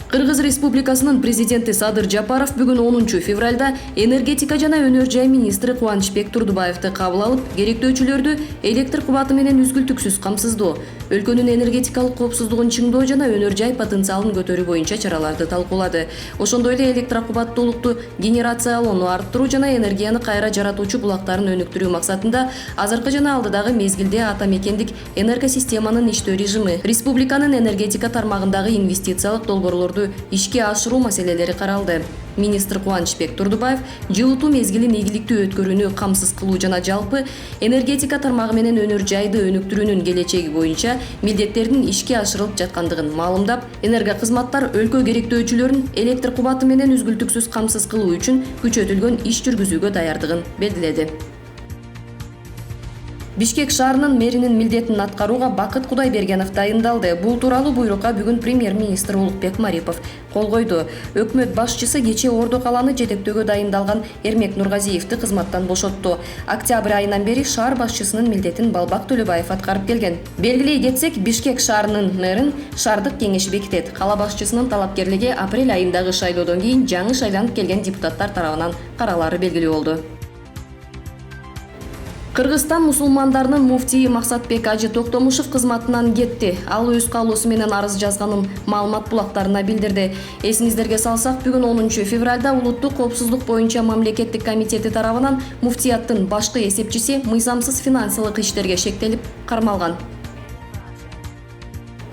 Кыргыз Республикасынын президенти Садыр Жапаров бүгүн 10 февралда энергетика жана өнөр жай министри Кубанычбек Турдубаевди кабыл алып, керектөөчүлөрдү электр кубаты менен үзгүлтүксүз камсыздоо, өлкөнүн энергетикалык коопсуздугун чыңдоо жана өнөр жай потенциалын көтөрүү боюнча чараларды талкуулады. Ошондой эле электр кубаттуулукту генерациялоону арттыруу жана энергияны кайра жаратуучу булактарын өнүктүрүү максатында азыркы жана алдыдагы мезгилде ата мекендик энергосистеманын иштөө режими, республиканын энергетика тармагындагы инвестициялык долбоорлорду ишке ашыруу маселелери каралды. Министр Кубанычбек Турдубаев жылытуу мезгилин ийгиликтүү өткөрүүнү камсыз кылуу жана жалпы энергетика тармагы менен өнөр жайды өнүктүрүүнүн келечеги боюнча милдеттердин ишке ашырылып жаткандыгын маалымдап, энергокызматтар өлкө керектөөчүлөрүн электр кубаты менен үзгүлтүксүз камсыз кылуу үчүн күчөтүлгөн иш жүргүзүүгө даярдыгын белгиледи. Бишкек шаарынын мэринин милдетин аткарууга Бакыт Кудайбергенов дайындалды. Бул тууралуу буйрукка бүгүн премьер-министр Улукбек Марипов кол койду. Өкмөт башчысы кечээ Ордо каланы жетектөөгө дайындалган Эрмек Нургазиевди кызматтан бошотту. Октябрь айынан бери шаар башчысынын милдетин Балбак Төлөбаев аткарып келген. Белгилей кетсек, Бишкек шаарынын мэрин шаардык кеңеш бекитет. Кала башчысынын талапкерлиги апрель айындагы шайлоодон кийин жаңы шайланып келген депутаттар тарабынан каралары белгилүү болду. Кыргызстан мусулмандарынын муфтийи Максатбек Ажы Токтомушев кызматынан кетти. Ал өз каалоосу менен арыз жазганын маалымат булактарына билдирди. Эсиңиздерге салсак, бүгүн 10 февралда Улуттук коопсуздук боюнча мамлекеттик комитети тарабынан муфтияттын башкы эсепчиси мыйзамсыз финансылык иштерге шектелип кармалган.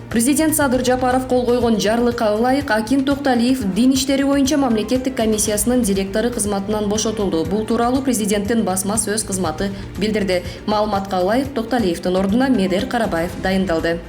Президент Садыр Жапаров кол койгон жарлыкка ылайык Акин Токталиев дин иштери боюнча мамлекеттик комиссиясынын директору кызматынан бошотулду. Бул тууралуу президенттин басма сөз кызматы билдирди. Маалыматка ылайык Токталиевдин ордуна Медер Карабаев дайындалды.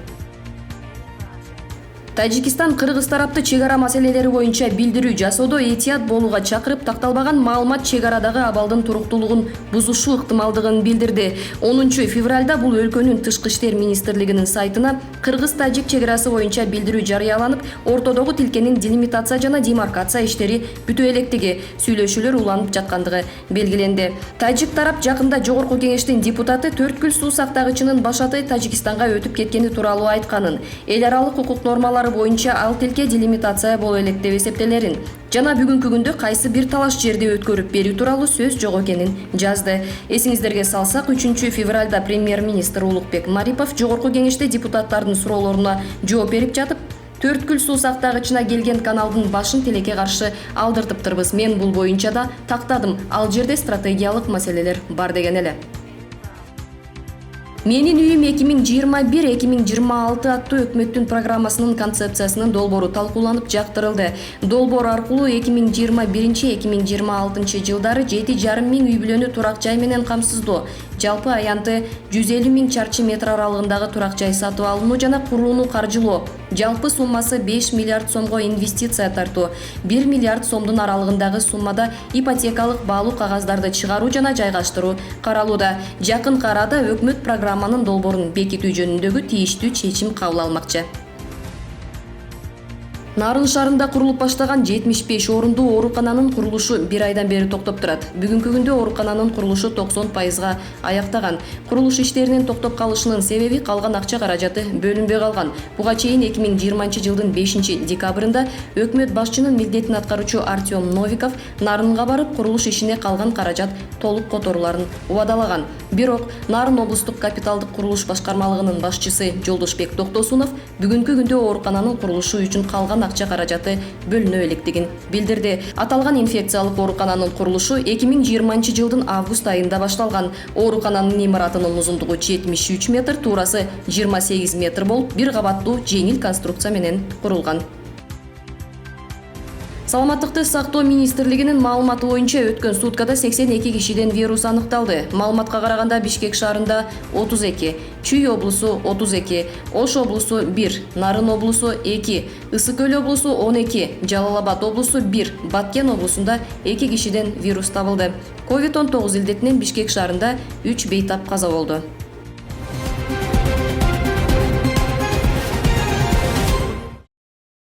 Тажикистан Кыргыз тарапты чек ара маселелери боюнча билдирүү жасоодо этият болууга чакырып, такталбаган маалымат чек арадагы абалдын туруктуулугун бузушу ыктымалдыгын билдирди. 10 февралда бул өлкөнүн тышкы иштер министрлигинин сайтына Кыргыз-Тажик чек арасы боюнча билдирүү жарыяланып, ортодогу тилкенин делимитация жана демаркация иштери бүтө электиги, сүйлөшүүлөр уланып жаткандыгы белгиленди. Тажик тарап жакында Жогорку кеңештин депутаты Төрткүл суу сактагычынын башаты Тажикстанга өтүп кеткени тууралуу айтканын, эл аралык укук нормалары боюнча ал тилке делимитация боло элек деп эсептелерин жана бүгүнкү күндө кайсы бир талаш жерди өткөрүп берүү тууралуу сөз жок экенин жазды. Эсиңиздерге салсак, 3 февралда премьер-министр Улукбек Марипов Жогорку кеңеште депутаттардын суроолоруна жооп берип жатып, Төрткүл суу сактагычына келген каналдын башын тилекке каршы алдыртыптырбыз. Мен бул боюнча да тактадым. Ал жерде стратегиялык маселелер бар деген эле. Менин үйүм 2021-2026 аттуу өкмөттүн программасынын концепциясынын долбоору талкууланып жактырылды. Долбоор аркылуу 2021-2026 жылдары 7,5 миң үй бүлөнү турак жай менен камсыздоо, жалпы аянты 150 миң чарчы метр аралыгындагы турак жай сатып алынуу жана курууну каржылоо, жалпы суммасы 5 миллиард сомго инвестиция тартуу, 1 миллиард сомдун аралыгындагы суммада ипотекалык баалуу кагаздарды чыгаруу жана жайгаштыруу каралууда. Жакын арада өкмөт программанын долбоорун бекитүү жөнүндөгү тийиштүү чечим кабыл алмакчы. Нарын шаарында курулуп баштаган 75 орундуу оорукананын курулушу 1 айдан бери токтоп турат. Бүгүнкү күндө оорукананын курулушу 90%га аяктаган. Курулуш иштеринин токтоп калышынын себеби калган акча каражаты бөлүнбөй калган. Буга чейин 2020 жылдын 5 декабрында өкмөт башчынын милдетин аткаруучу Артем Новиков Нарынга барып, курулуш ишине калган каражат толук которуларын убадалаган. Бирок Нарын облустук капиталдык курулуш башкармалыгынын башчысы Жолдошбек Токтосунов бүгүнкү күндө оорукананын курулушу үчүн калган акча каражаты бөлүнө электигин билдирди. Аталган инфекциялык оорукананын курулушу 2020 жылдын август айында башталган. Оорукананын имаратынын узундугу 73 метр, туурасы 28 метр болуп, бир кабаттуу жеңил конструкция менен курулган. Саламаттыкты сактоо министрлигинин маалыматы боюнча өткөн суткада 82 кишиден вирус аныкталды. Маалыматка караганда Бишкек шаарында 32, Чүй облусу 32, Ош облусу 1, Нарын облусу 2, Ысык Көл облусу 12, Жалал Абад облусу 1, Баткен облусунда 2 кишиден вирус табылды. COVID-19 илдетинен Бишкек шаарында 3 бейтап каза болду.